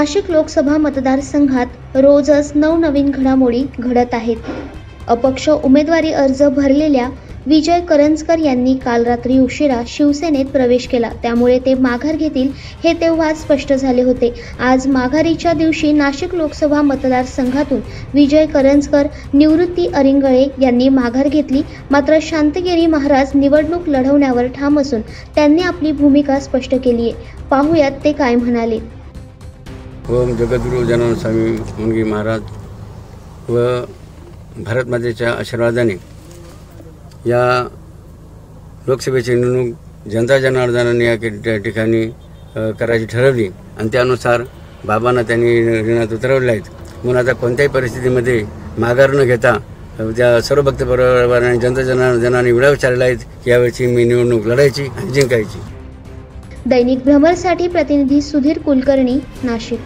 नाशिक लोकसभा मतदारसंघात रोजच नवनवीन घडामोडी घडत आहेत। अपक्ष उमेदवारी अर्ज भरलेल्या विजय करंजकर यांनी काल रात्री उशिरा शिवसेनेत प्रवेश केला, त्यामुळे ते माघार घेतील हे तेव्हाच स्पष्ट झाले होते। आज माघारीच्या दिवशी नाशिक लोकसभा मतदारसंघातून विजय करंजकर, निवृत्ती अरिंगळे यांनी माघार घेतली। मात्र शांतगिरी महाराज निवडणूक लढवण्यावर ठाम असून त्यांनी आपली भूमिका स्पष्ट केली आहे। पाहुयात ते काय म्हणाले। ओम जगद्गुरु जनार्दन स्वामी मुनगी महाराज व भारत मातेच्या आशीर्वादाने या लोकसभेची निवडणूक जनता जनार्दनाने या ठिकाणी करायची ठरवली आणि त्यानुसार बाबांना त्यांनी रिंगणात उतरवले आहेत। म्हणून आता कोणत्याही परिस्थितीमध्ये माघार न घेता त्या सर्व भक्त परिवाराने जनता जनार्दनाने विडा विचारला आहेत की यावेळची मी निवडणूक लढायची आणि जिंकायची। दैनिक भ्रमरसाठी प्रतिनिधी सुधीर कुलकर्णी, नाशिक।